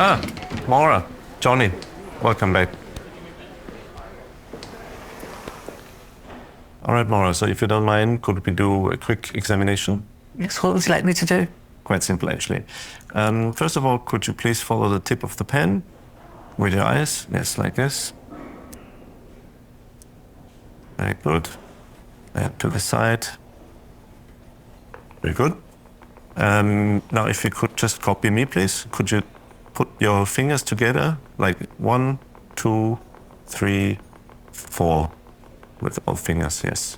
Ah, Maura, Johnny, welcome back. All right, Maura, so if you don't mind, could we do a quick examination? Yes, what would you like me to do? Quite simple, actually. First of all, could you please follow the tip of the pen with your eyes? Yes, like this. Very good. And to the side. Very good. Now, if you could just copy me, please. Could you put your fingers together, like 1, 2, 3, 4, with all fingers, yes.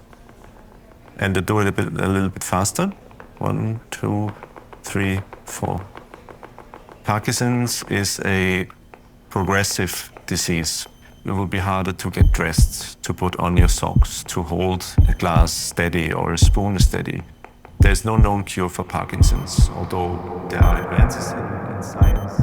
And do it a little bit faster. 1, 2, 3, 4. Parkinson's is a progressive disease. It will be harder to get dressed, to put on your socks, to hold a glass steady or a spoon steady. There's no known cure for Parkinson's, although there are advances in science.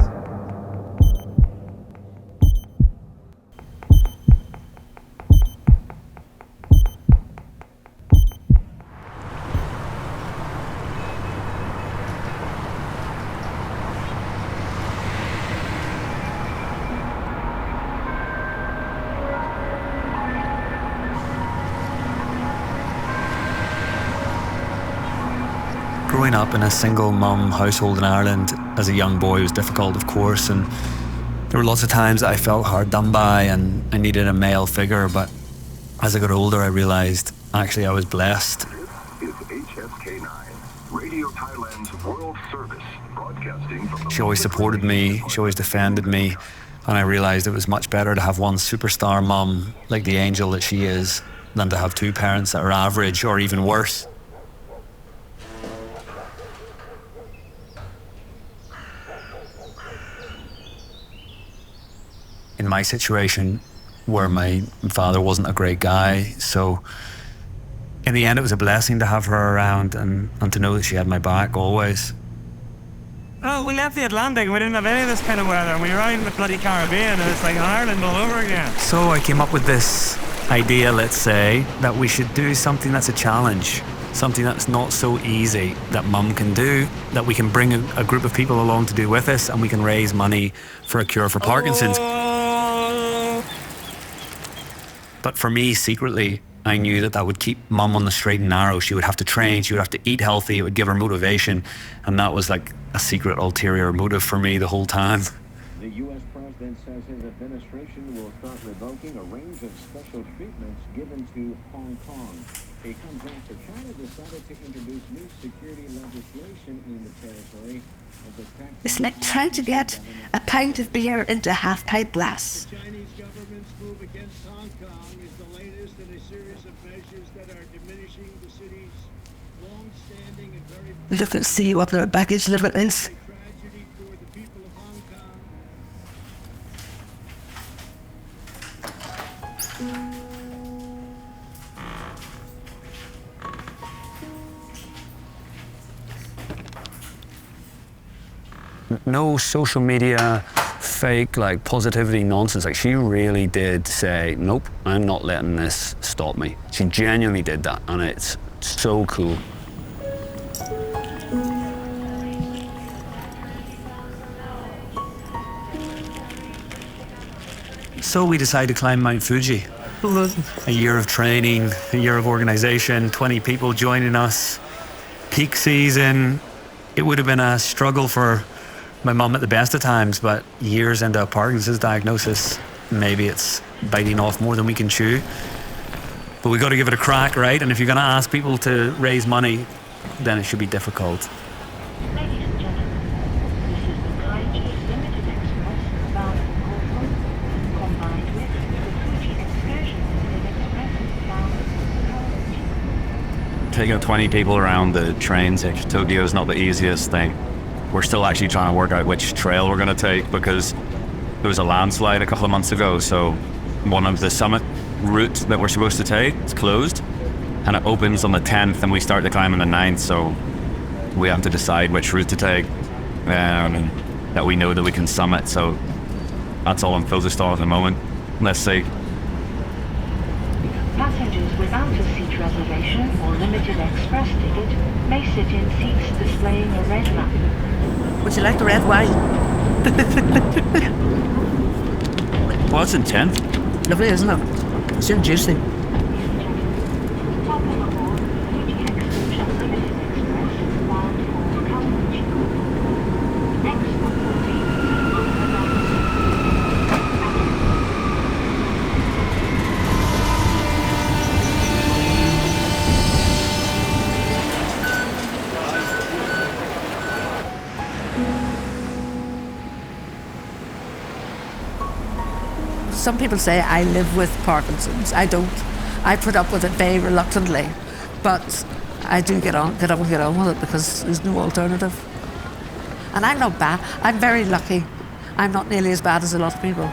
Growing up in a single mum household in Ireland as a young boy was difficult, of course, and there were lots of times that I felt hard done by and I needed a male figure, but as I got older I realised actually I was blessed. This is HSK9, Radio Thailand's World Service, broadcasting from the... She always supported me, she always defended me, and I realised it was much better to have one superstar mum like the angel that she is than to have two parents that are average or even worse. In my situation, where my father wasn't a great guy, so in the end it was a blessing to have her around and to know that she had my back always. Oh, we left the Atlantic and we didn't have any of this kind of weather, and we were out in the bloody Caribbean and it's like Ireland all over again. So I came up with this idea, let's say, that we should do something that's a challenge, something that's not so easy, that mum can do, that we can bring a group of people along to do with us, and we can raise money for a cure for Parkinson's. But for me, secretly, I knew that would keep mum on the straight and narrow. She would have to train, she would have to eat healthy, it would give her motivation. And that was like a secret ulterior motive for me the whole time. The U.S. president says his administration will start revoking a range of special treatments given to Hong Kong. It comes after China decided to introduce new security legislation in the territory. It's like trying to get a pint of beer into a half-pint glass. The Chinese government's move against Hong Kong is the latest in a series of measures that are diminishing the city's long-standing and very... Look and see what their baggage limit is. tragedy for the people of Hong Kong. No social media, fake, like positivity nonsense. Like she really did say, nope, I'm not letting this stop me. She genuinely did that, and it's so cool. So we decided to climb Mount Fuji. A year of training, a year of organisation, 20 people joining us. Peak season. It would have been a struggle for my mum at the best of times, but years into a Parkinson's diagnosis, maybe it's biting off more than we can chew. But we got to give it a crack, right? And if you're going to ask people to raise money, then it should be difficult. Ladies and gentlemen, this is the Taiji Limited Express bound for Hong Kong, combined with the Fuji Excursion Limited Express bound for Seoul. Taking 20 people around the trains to Tokyo is not the easiest thing. We're still actually trying to work out which trail we're going to take, because there was a landslide a couple of months ago, so one of the summit routes that we're supposed to take is closed, and it opens on the 10th and we start the climb on the 9th, so we have to decide which route to take, and that we know that we can summit, so that's all I'm focused on at the moment. Let's see. Passengers without a seat reservation or limited express ticket may sit in seats displaying a red lamp. Would you like the red wine? Well, it's intense. Lovely, isn't it? It's so juicy. Welcome aboard Fuji Excursion Limited Express bound for Kawaguchiko. Next stop will be unbreakable. Some people say I live with Parkinson's. I don't. I put up with it very reluctantly, but I do get on with it because there's no alternative. And I'm not bad. I'm very lucky. I'm not nearly as bad as a lot of people.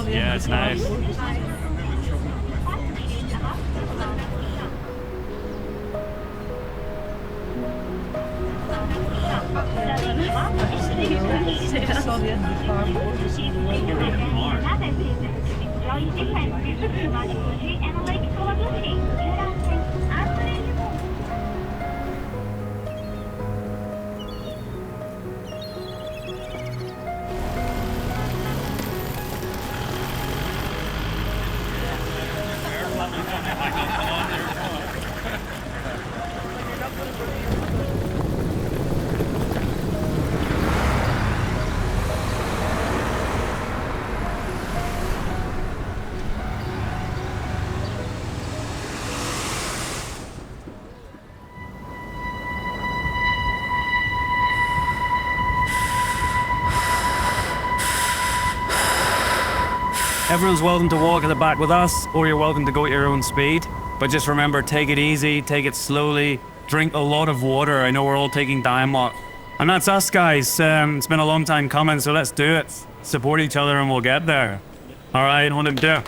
Yeah, it's nice. Everyone's welcome to walk at the back with us, or you're welcome to go at your own speed. But just remember, take it easy, take it slowly, drink a lot of water. I know we're all taking Diamot. And that's us, guys. It's been a long time coming, so let's do it. Support each other and we'll get there. All right, what do we do?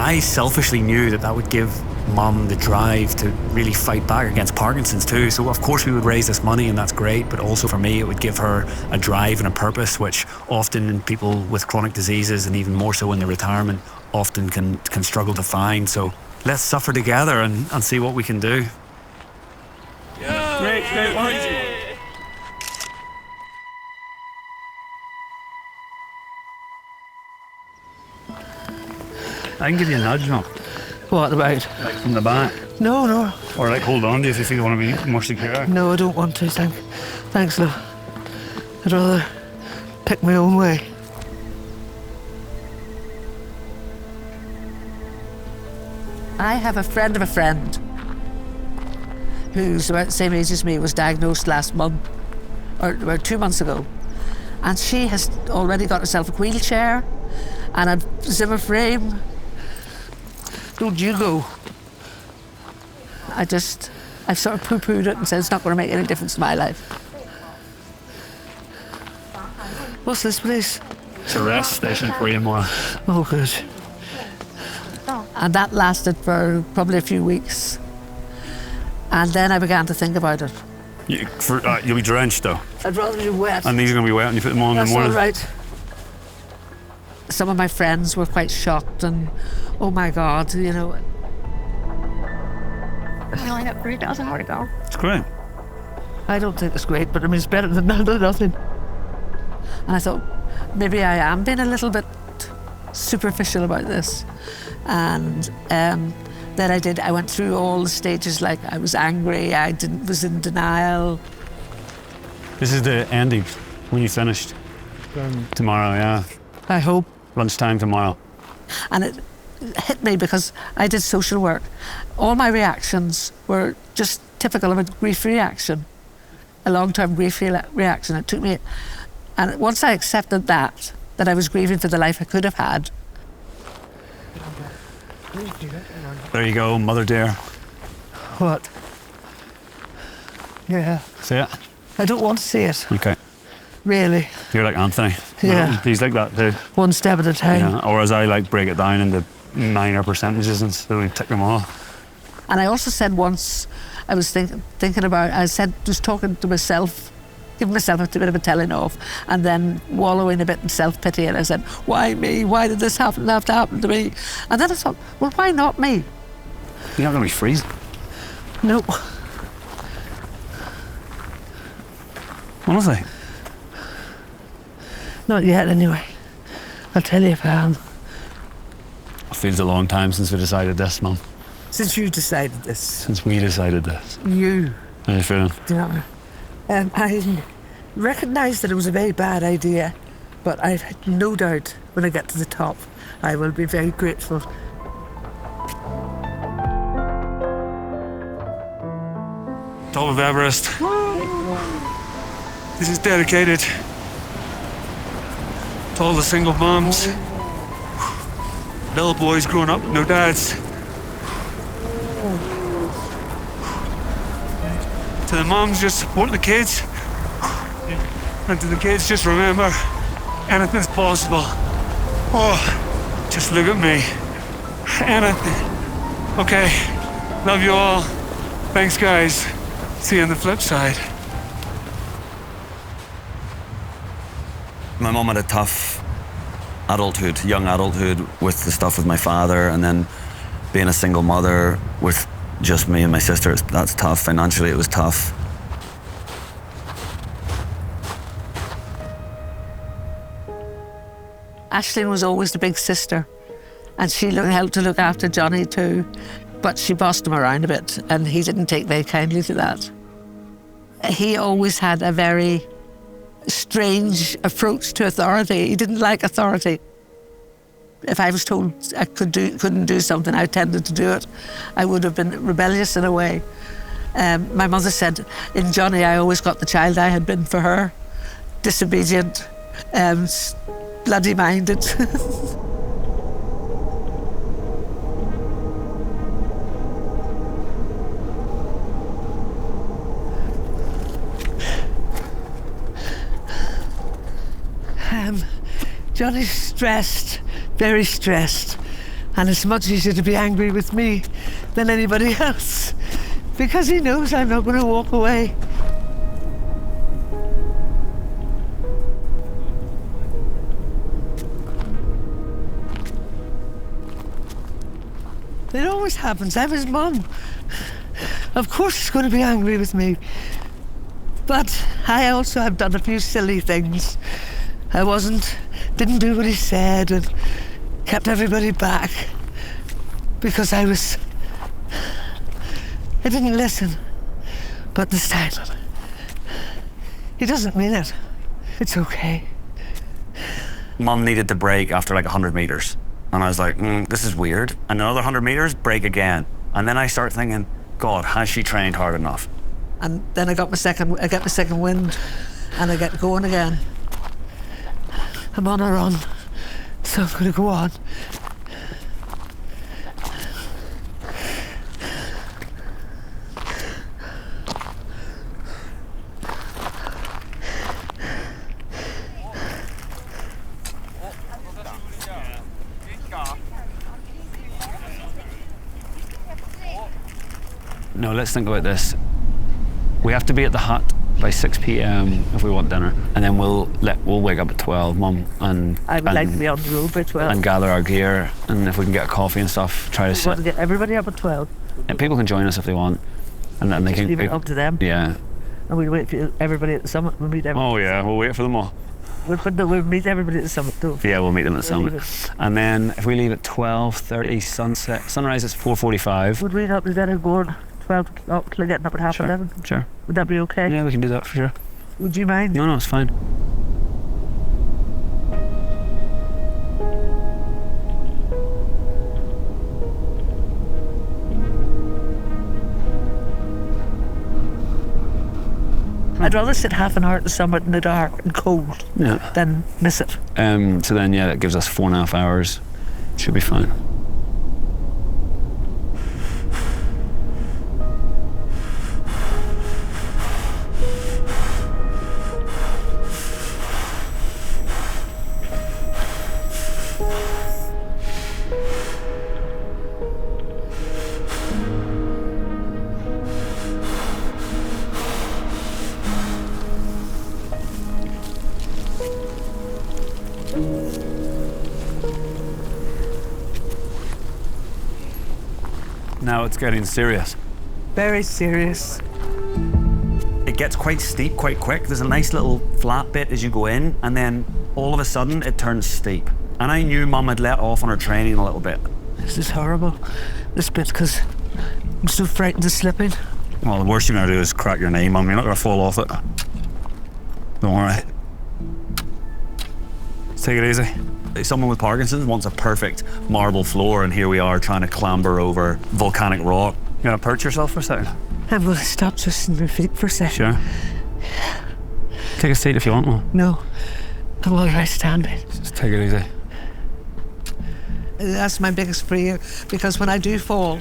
I selfishly knew that would give Mum the drive to really fight back against Parkinson's too. So of course we would raise this money, and that's great, but also for me it would give her a drive and a purpose, which often people with chronic diseases, and even more so in their retirement, often can struggle to find. So let's suffer together and see what we can do. Great work. I can give you a nudge now. What about? Like from the back. No. Or like hold on to you if you think you want to be more secure. No, I don't want to. Thanks, love. I'd rather pick my own way. I have a friend of a friend who's about the same age as me, was diagnosed last month, or about 2 months ago. And she has already got herself a wheelchair and a Zimmer frame. Don't you go. I've sort of poo-pooed it and said it's not going to make any difference to my life. What's this place? It's a rest station for you more. Oh, good. And that lasted for probably a few weeks. And then I began to think about it. You'll be drenched though. I'd rather be wet. And these are going to be wet when you put them on in the morning. That's all right. Some of my friends were quite shocked and, oh my God, you know. We only got 3,000 more to go. It's great. I don't think it's great, but I mean, it's better than nothing. And I thought, maybe I am being a little bit superficial about this. And then I went through all the stages, like I was angry, was in denial. This is the ending when you finished. Tomorrow, yeah. I hope. Lunchtime tomorrow. And it hit me because I did social work. All my reactions were just typical of a grief reaction, a long-term grief reaction. It took me And once I accepted that I was grieving for the life I could have had. There you go, mother dear. What? Yeah. See it? I don't want to see it, Okay. really. You're like Anthony. Yeah. He's like that too. One step at a time. Yeah. Or as I like break it down into minor percentages and so we tick them all. And I also said once, I was thinking about, I said, just talking to myself, giving myself a bit of a telling off, and then wallowing a bit in self-pity, and I said, why me? Why did this have to happen to me? And then I thought, well, why not me? You're not going to be freezing. No. Honestly. Not yet, anyway. I'll tell you if I am. It feels a long time since we decided this, Mum. Since you decided this. Since we decided this. You. How are you feeling? Do you know, I recognised that it was a very bad idea, but I've had no doubt when I get to the top, I will be very grateful. Top of Everest. This is dedicated to all the single moms, little boys growing up with no dads. To the moms, just support the kids. And to the kids, just remember, anything's possible. Oh, just look at me. Anything. Okay, love you all. Thanks, guys. See you on the flip side. My mum had a tough adulthood, young adulthood, with the stuff with my father, and then being a single mother with just me and my sister, that's tough. Financially, it was tough. Aisling was always the big sister, and she helped to look after Johnny too, but she bossed him around a bit, and he didn't take very kindly to that. He always had a very strange approach to authority. He didn't like authority. If I was told I couldn't do something, I tended to do it. I would have been rebellious in a way. My mother said, in Johnny, I always got the child I had been for her. Disobedient, bloody-minded. Johnny's stressed, very stressed, and it's much easier to be angry with me than anybody else, because he knows I'm not going to walk away. It always happens. I'm his mum. Of course he's going to be angry with me. But I also have done a few silly things. I didn't do what he said and kept everybody back because I didn't listen. But this time, he doesn't mean it. It's okay. Mum needed to brake after like 100 meters. And I was like, this is weird. And another 100 meters, brake again. And then I start thinking, God, has she trained hard enough? And then I get my second wind and I get going again. I'm on a run, so I'm going to go on. No, let's think about this. We have to be at the hut by 6 p.m. if we want dinner, and then we'll wake up at 12, Mum, and I would like to be on the road by 12. and gather our gear, and if we can get a coffee and stuff, try to We sit. want to get everybody up at 12. And people can join us if they want, and then they can Leave it up to them. Yeah. And we'll wait for everybody at the summit. We'll meet everybody. Oh yeah, we'll wait for them all. We'll meet everybody at the summit too. Yeah, we'll meet them at the We'll summit. leave And then if we leave at 12:30, sunrise is 4:45. Would we not be better going 12 o'clock till getting up at half 11? Sure. Would that be okay? Yeah, we can do that for sure. Would you mind? No, it's fine. I'd rather sit half an hour at the summit in the dark and cold than miss it. So then, yeah, that gives us 4.5 hours. Should be fine. Now it's getting serious. Very serious. It gets quite steep quite quick. There's a nice little flat bit as you go in, and then all of a sudden it turns steep. And I knew Mum had let off on her training a little bit. This is horrible, this bit, because I'm so frightened of slipping. Well, the worst you're going to do is crack your knee, Mum. You're not going to fall off it. Don't worry. Let's take it easy. Someone with Parkinson's wants a perfect marble floor, and here we are trying to clamber over volcanic rock. You going to perch yourself for a second? I'm going to stop twisting my feet for a second. Sure. Take a seat if you want one. No, I'm all right standing. Just take it easy. That's my biggest fear, because when I do fall,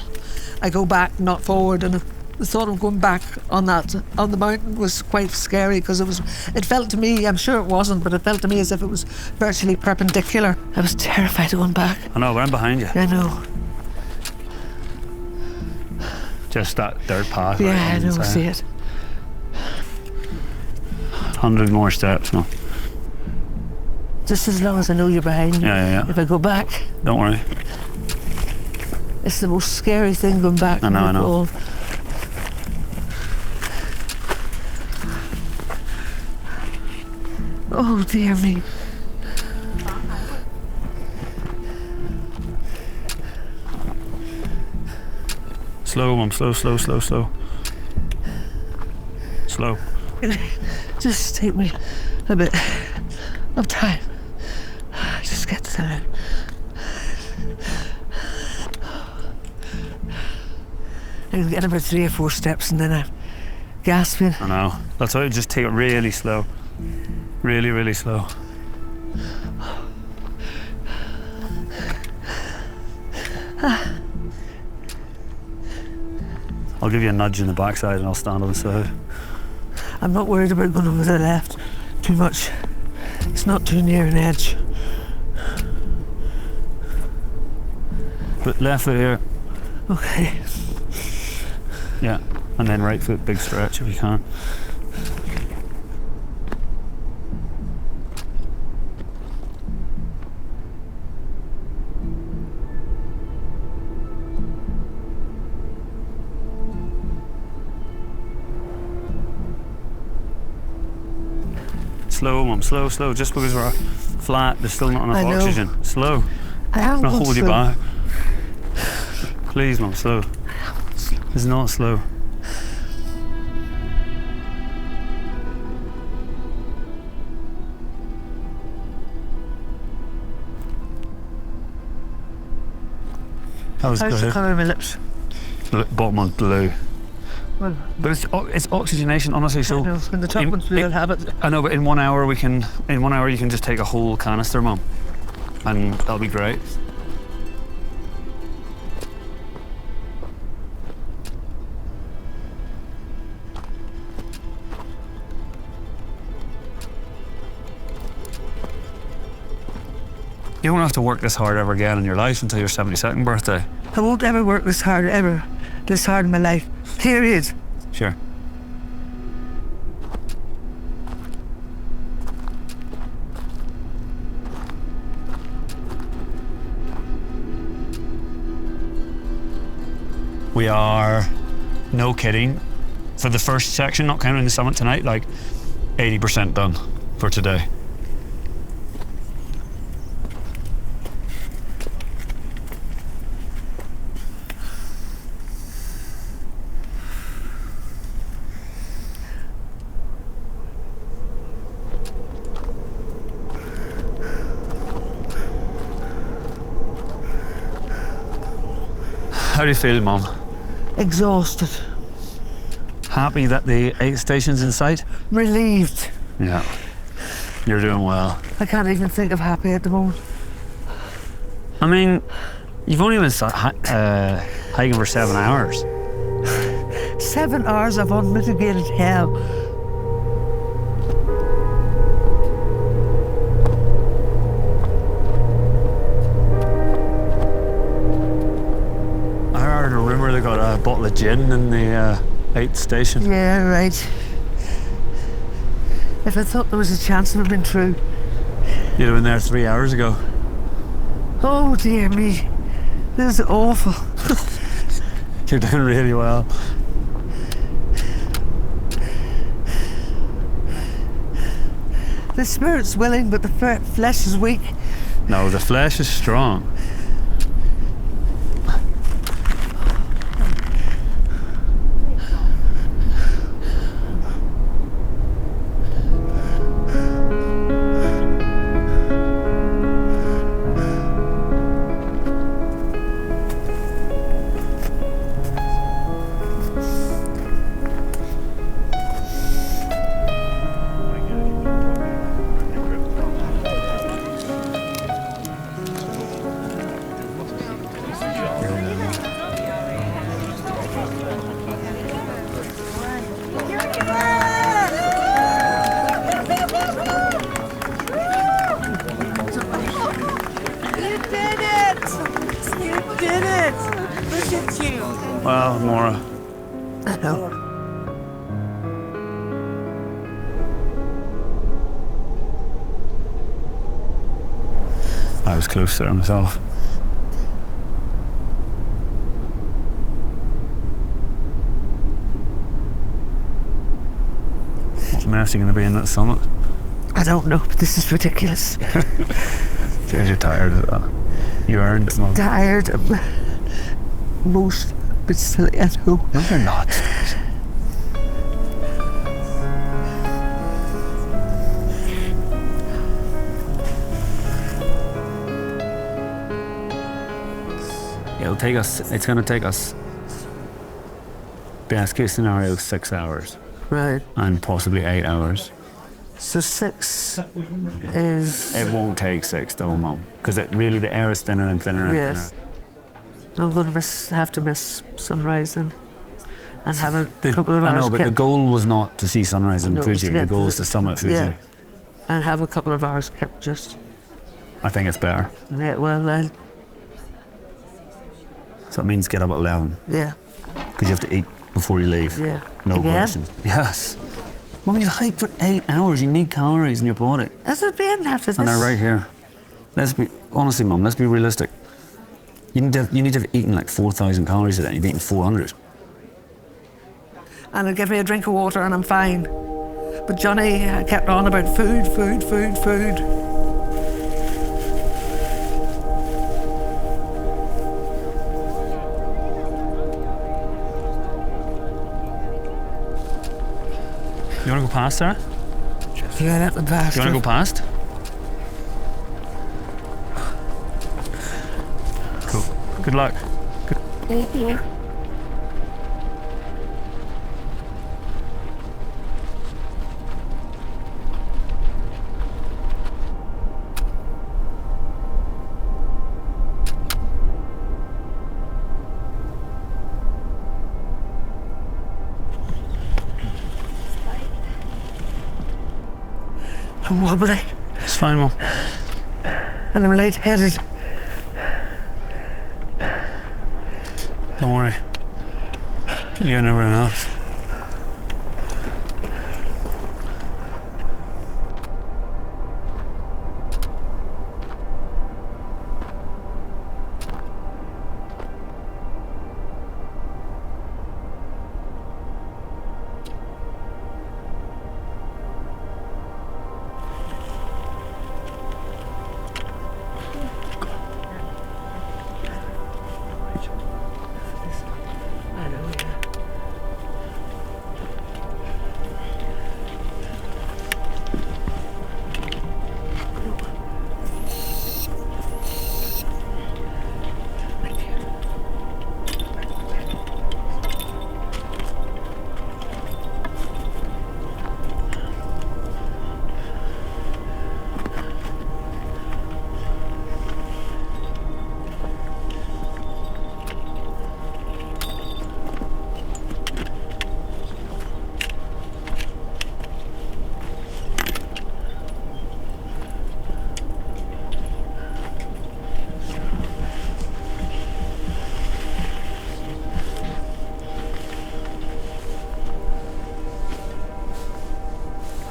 I go back, not forward, and the thought of going back on the mountain was quite scary, because it felt to me, I'm sure it wasn't, but it felt to me as if it was virtually perpendicular. I was terrified of going back. I know, we're in behind you. I know. Just that dirt path. Yeah, right I know, see it. 100 more steps, no. Just as long as I know you're behind me. Yeah. If I go back, don't worry. It's the most scary thing going back. I know. Fall. Oh dear me. Slow, Mum, slow. Slow. Just take me a bit of time. Just get to that. I can get about 3 or 4 steps and then I'm gasping. I know. That's why I just take it really slow. Really, really slow. I'll give you a nudge in the backside and I'll stand on the side. I'm not worried about going over the left too much. It's not too near an edge. But left foot here. Okay. Yeah, and then right foot, big stretch if you can. Slow, Mum, slow. Just because we're flat, there's still not enough oxygen. Slow. I am not hold slow. you back. Please, Mum, slow. It's not slow. That was How's the good. colour of my lips? Bottom one's blue. Well, But it's oxygenation, honestly. So I know, when the top one's blue, I'll have it. I know, but in 1 hour you can just take a whole canister, Mum, and that'll be great. You won't have to work this hard ever again in your life until your 72nd birthday. I won't ever work this hard in my life. Period. Sure. We are, no kidding, for the first section, not counting the summit tonight, like 80% done for today. How do you feel, Mum? Exhausted. Happy that the aid station's in sight? Relieved. Yeah. You're doing well. I can't even think of happy at the moment. I mean, you've only been hiking for 7 hours. 7 hours of unmitigated hell. I heard a rumour they got a bottle of gin in the aid station. Yeah, right. If I thought there was a chance it would have been true. You'd have been there 3 hours ago. Oh dear me. This is awful. You're doing really well. The spirit's willing, but the flesh is weak. No, the flesh is strong. Well, Maura. I know. I was close there myself. What mess are you going to be in that summit? I don't know, but this is ridiculous. You're tired of that. You earned it, Mum. Tired of most, but still at home. No, you're not. It's going to take us, best case scenario, 6 hours. Right. And possibly 8 hours. So 6 is... It won't take 6 though, Mum. Because the air is thinner and thinner and yes. thinner. I'm going to have to miss sunrise then. And have a couple of hours. I know, but the goal was not to see sunrise in Fuji. The goal was to summit Fuji. Yeah. And have a couple of hours kept just... I think it's better. Yeah, well, so it means get up at 11. Yeah. Because you have to eat before you leave. Yeah. No Again? questions. Yes. Mum, you hike for 8 hours. You need calories in your body. Has it been after this? And they're right here. Honestly, Mum, let's be realistic. You need to have eaten like 4,000 calories a day. You've eaten 400. And it'll give me a drink of water and I'm fine. But Johnny kept on about food. You want to go past, Sarah? Yeah, that's the best. You want to go past? Cool. Good luck. Thank you. I'm wobbly. It's fine, Mum. And I'm lightheaded. Don't worry. You're never enough.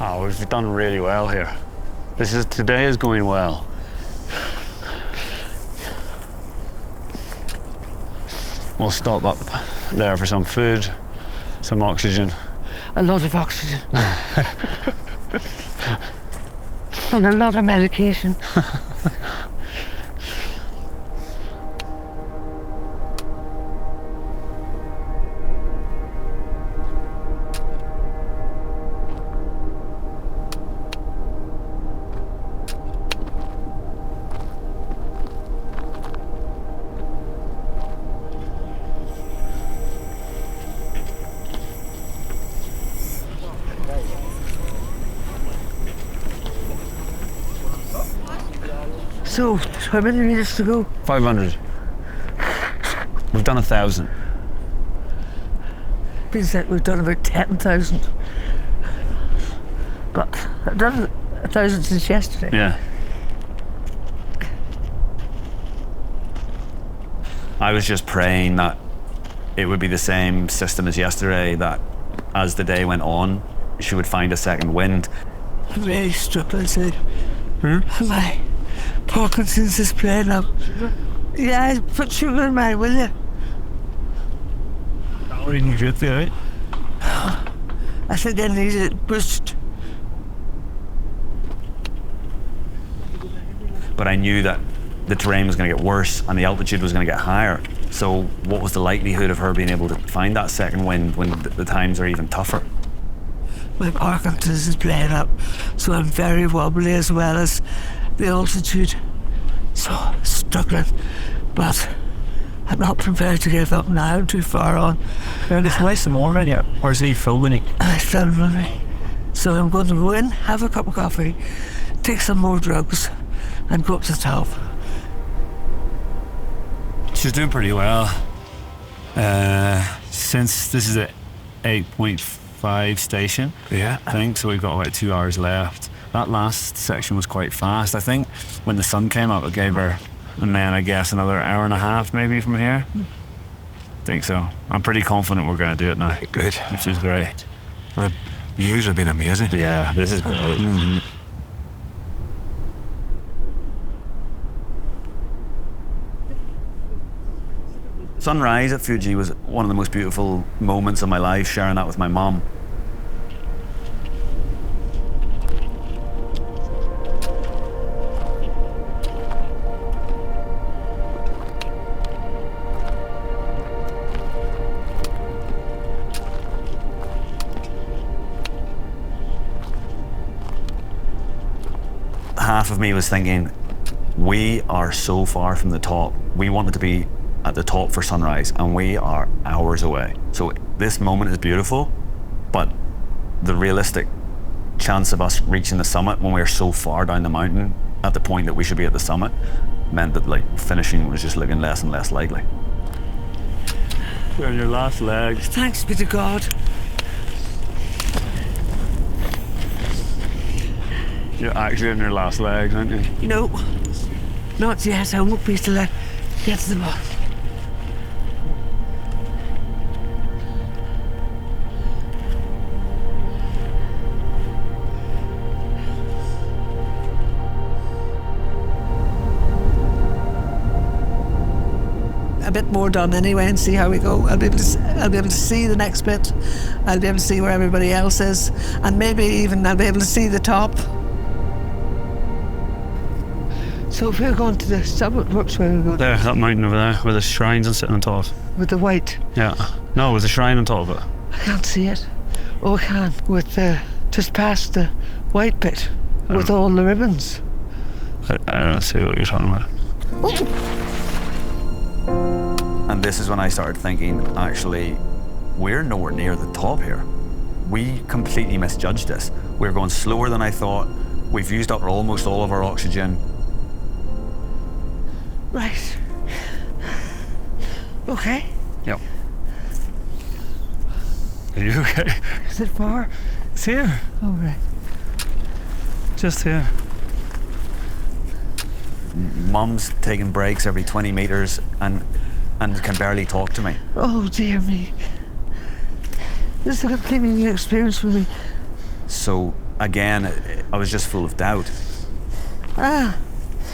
Oh, we've done really well here. Today is going well. We'll stop up there for some food, some oxygen. A lot of oxygen. And a lot of medication. So, how many meters to go? 500. We've done 1,000. Means that we've done about 10,000. But I've done 1,000 since yesterday. Yeah. I was just praying that it would be the same system as yesterday, that as the day went on, she would find a second wind. I'm very struggling today. My Parkinson's is playing up. Yeah, put sugar in mine, will you? Maureen, you good there, right? I think I need it pushed. But I knew that the terrain was going to get worse and the altitude was going to get higher. So what was the likelihood of her being able to find that second wind when the times are even tougher? My Parkinson's is playing up, so I'm very wobbly as well as the altitude. So, struggling. But I'm not prepared to give up now, I'm too far on. Well, it's nice and warm in here. Or is he filming? I fell running. So I'm going to go in, have a cup of coffee, take some more drugs, and go up to the top. She's doing pretty well. Since this is a 8.5 station, Yeah. I think, so we've got about 2 hours left. That last section was quite fast. I think when the sun came up, it gave her, and then I guess another hour and a half maybe from here. I think so. I'm pretty confident we're going to do it now. Good. Which is great. The views have been amazing. Yeah, this is great. Sunrise at Fuji was one of the most beautiful moments of my life, sharing that with my mum. Half of me was thinking, we are so far from the top. We wanted to be at the top for sunrise, and we are hours away. So this moment is beautiful, but the realistic chance of us reaching the summit when we're so far down the mountain at the point that we should be at the summit meant that like finishing was just looking less and less likely. You're on your last legs. Thanks be to God. You're actually on your last legs, aren't you? No, not yet. I won't be till I get to the bottom. A bit more done anyway, and see how we go. I'll be able to see the next bit. I'll be able to see where everybody else is, and maybe even I'll be able to see the top. So if we're going to the summit, what's where we're going? There, that mountain over there, where the shrines are sitting on top. With the white. Yeah. No, with the shrine on top of it. I can't see it. Oh, I can. With the just past the white bit, with all the ribbons. I don't see what you're talking about. And this is when I started thinking, actually, we're nowhere near the top here. We completely misjudged this. We're going slower than I thought. We've used up almost all of our oxygen. Right. Okay. Yep. Are you okay? Is it far? It's here. All right. Just here. Mum's taking breaks every 20 meters and can barely talk to me. Oh dear me. This is a completely new experience for me. So again, I was just full of doubt.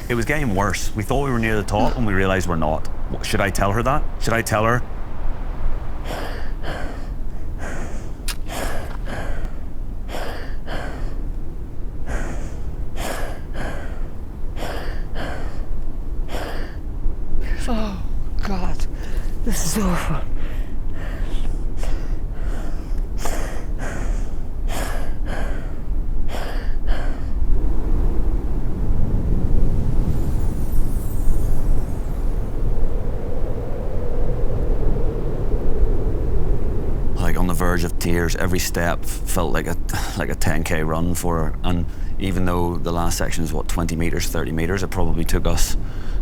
It was getting worse. We thought we were near the top and we realized we're not. Should I tell her that? Should I tell her? Oh, God. This is awful. Like on the verge of tears. Every step felt like a 10K run for her. And even though the last section is, what, 20 meters, 30 meters, it probably took us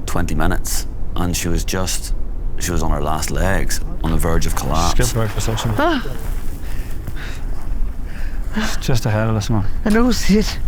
20 minutes. And she was on her last legs, on the verge of collapse. Skip breakfast option. Just ahead of us, man. I know, see it.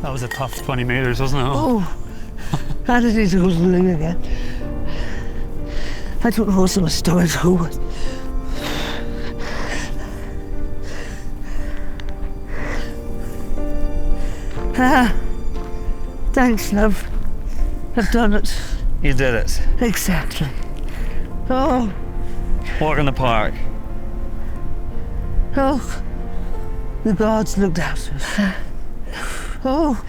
That was a tough 20 meters, wasn't it? Oh, I just need to go to the loo again. I don't know what's in my stomach. Thanks, love. I've done it. You did it. Exactly. Oh, Walk in the park. oh, the gods looked after us. Oh,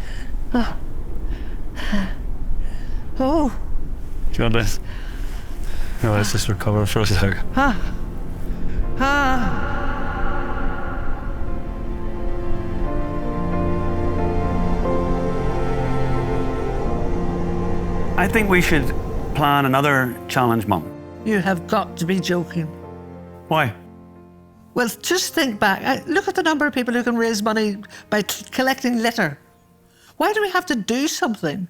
oh, Do you want this? No, let's just recover for a sec. I think we should plan another challenge, Mum. you have got to be joking. Why? Well, just think back. Look at the number of people who can raise money by collecting litter. Why do we have to do something?